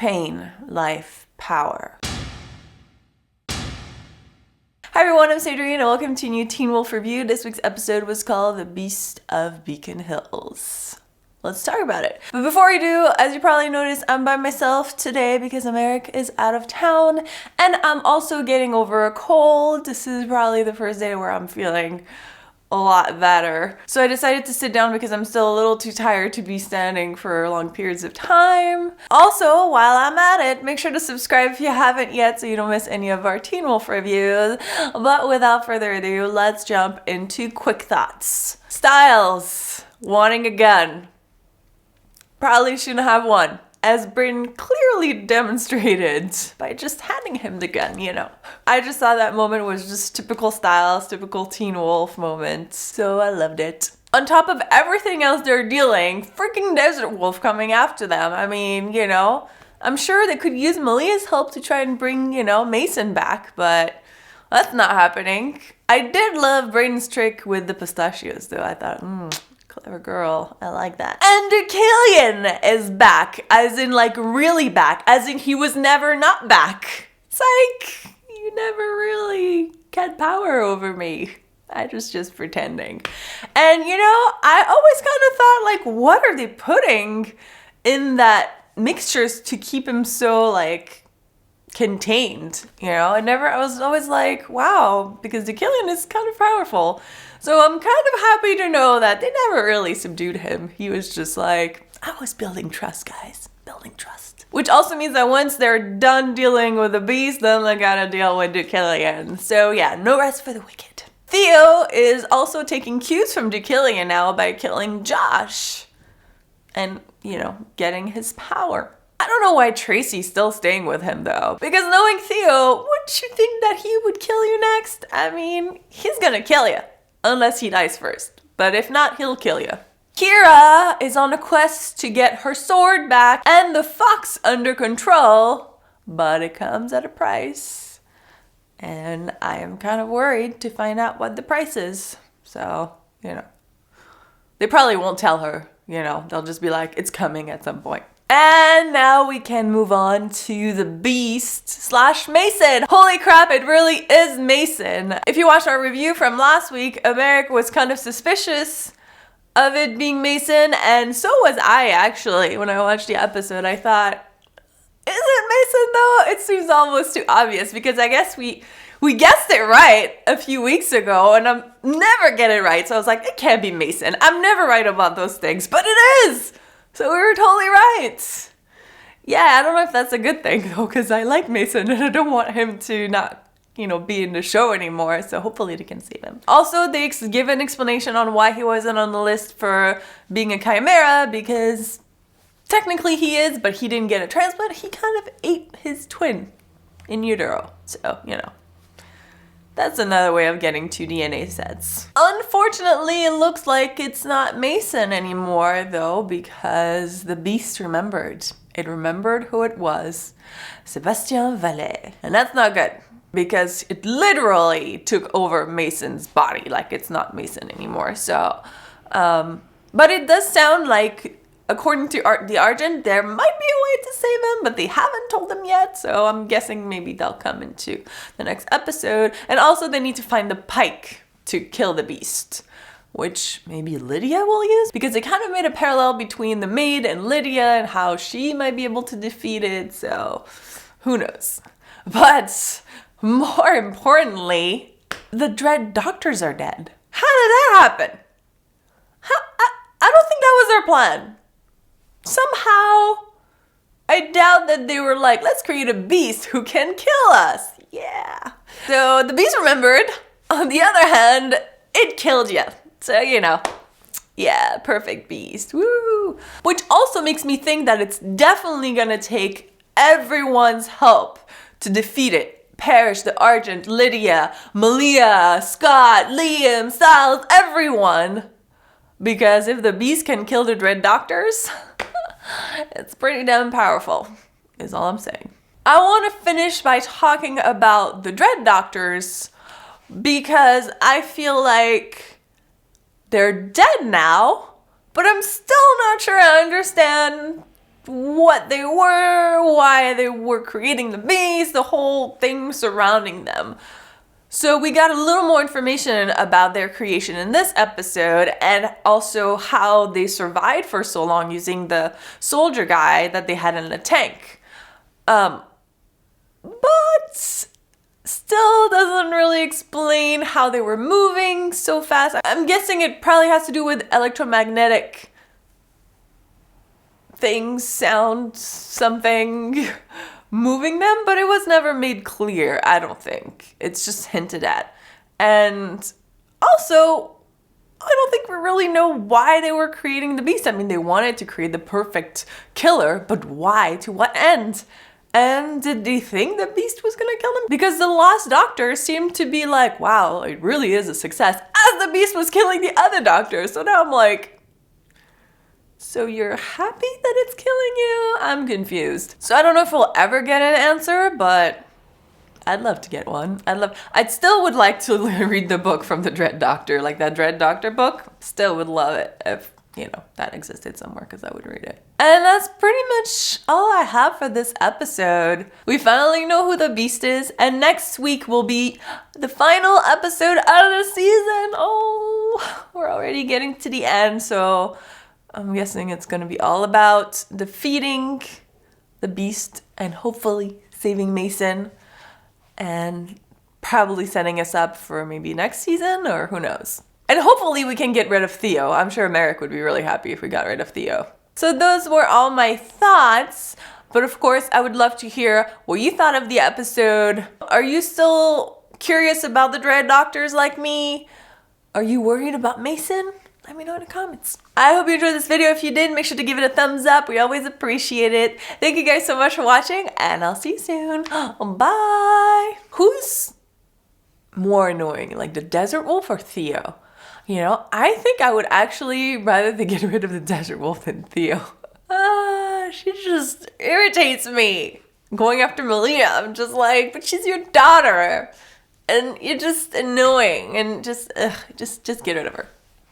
pain, life, power. Hi everyone, I'm Sandrine and welcome to a new Teen Wolf review. This week's episode was called The Beast of Beacon Hills. Let's talk about it. But before we do, as you probably noticed, I'm by myself today because Americ is out of town and I'm also getting over a cold. This is probably the first day where I'm feeling a lot better. So I decided to sit down because I'm still a little too tired to be standing for long periods of time. Also, while I'm at it, make sure to subscribe if you haven't yet so you don't miss any of our Teen Wolf reviews. But without further ado, let's jump into quick thoughts. Styles, wanting a gun. Probably shouldn't have one, as Bryn clearly demonstrated by just handing him the gun, you know. I just thought that moment was just typical Styles, typical Teen Wolf moment, so I loved it. On top of everything else they're dealing, freaking Desert Wolf coming after them. I mean, you know, I'm sure they could use Malia's help to try and bring, you know, Mason back, but that's not happening. I did love Brayden's trick with the pistachios, though. I thought, clever girl. I like that. And Deucalion is back. As in, like, really back. As in, he was never not back. It's like, you never really had power over me. I was just pretending. And, you know, I always kind of thought, like, what are they putting in that mixtures to keep him so, like, contained? You know, I was always like, wow, because Deucalion is kind of powerful. So I'm kind of happy to know that they never really subdued him. He was just like, I was building trust, guys. Building trust. Which also means that once they're done dealing with the beast, then they gotta deal with Deucalion. So yeah, no rest for the wicked. Theo is also taking cues from Deucalion now by killing Josh. And, you know, getting his power. I don't know why Tracy's still staying with him though. Because knowing Theo, wouldn't you think that he would kill you next? I mean, he's gonna kill you. Unless he dies first. But if not, he'll kill you. Kira is on a quest to get her sword back and the fox under control. But it comes at a price. And I am kind of worried to find out what the price is. So, you know. They probably won't tell her. You know, they'll just be like, it's coming at some point. And now we can move on to the Beast / Mason. Holy crap, it really is Mason. If you watched our review from last week, Americ was kind of suspicious of it being Mason, and so was I actually. When I watched the episode, I thought, is it Mason though? It seems almost too obvious because I guess we guessed it right a few weeks ago, and I'm never get it right. So I was like, it can't be Mason. I'm never right about those things, but it is. So we were totally right. Yeah, I don't know if that's a good thing though, because I like Mason and I don't want him to not, you know, be in the show anymore. So hopefully they can save him. Also, they give an explanation on why he wasn't on the list for being a chimera, because technically he is, but he didn't get a transplant. He kind of ate his twin in utero. So, you know. That's another way of getting 2 DNA sets. Unfortunately, it looks like it's not Mason anymore, though, because the beast remembered. It remembered who it was. Sébastien Vallet. And that's not good, because it literally took over Mason's body, like it's not Mason anymore. So, but it does sound like, according to the Argent, there might be a way to save him, but they haven't told them yet, so I'm guessing maybe they'll come into the next episode. And also they need to find the pike to kill the beast, which maybe Lydia will use, because they kind of made a parallel between the maid and Lydia and how she might be able to defeat it, so who knows. But more importantly, the Dread Doctors are dead. How did that happen? I don't think that was their plan. Somehow, I doubt that they were like, let's create a beast who can kill us. Yeah. So the beast remembered. On the other hand, it killed you. So, you know, yeah, perfect beast. Woo! Which also makes me think that it's definitely gonna take everyone's help to defeat it. Parrish, the Argent, Lydia, Malia, Scott, Liam, Styles, everyone. Because if the beast can kill the Dread Doctors, it's pretty damn powerful, is all I'm saying. I want to finish by talking about the Dread Doctors because I feel like they're dead now, but I'm still not sure I understand what they were, why they were creating the beast, the whole thing surrounding them. So we got a little more information about their creation in this episode, and also how they survived for so long using the soldier guy that they had in a tank. But still doesn't really explain how they were moving so fast. I'm guessing it probably has to do with electromagnetic things, sound, something moving them, but it was never made clear, I don't think. It's just hinted at. And also, I don't think we really know why they were creating the beast. I mean, they wanted to create the perfect killer, but why? To what end? And did they think the beast was gonna kill them? Because the Lost Doctor seemed to be like, wow, it really is a success, as the beast was killing the other doctors. So now I'm like, so you're happy that it's killing you? I'm confused. So I don't know if we'll ever get an answer, but I'd love to get one. I still would like to read the book from the Dread Doctor, like that Dread Doctor book. Still would love it if, you know, that existed somewhere, because I would read it. And that's pretty much all I have for this episode. We finally know who the beast is, and next week will be the final episode out of the season. Oh, we're already getting to the end, so I'm guessing it's going to be all about defeating the beast and hopefully saving Mason, and probably setting us up for maybe next season, or who knows. And hopefully we can get rid of Theo. I'm sure Americ would be really happy if we got rid of Theo. So those were all my thoughts. But of course, I would love to hear what you thought of the episode. Are you still curious about the Dread Doctors like me? Are you worried about Mason? Let me know in the comments. I hope you enjoyed this video. If you did, make sure to give it a thumbs up. We always appreciate it. Thank you guys so much for watching, and I'll see you soon. Bye. Who's more annoying, like the Desert Wolf or Theo? You know, I think I would actually rather they get rid of the Desert Wolf than Theo. She just irritates me. Going after Malia, I'm just like, but she's your daughter. And you're just annoying, and just get rid of her.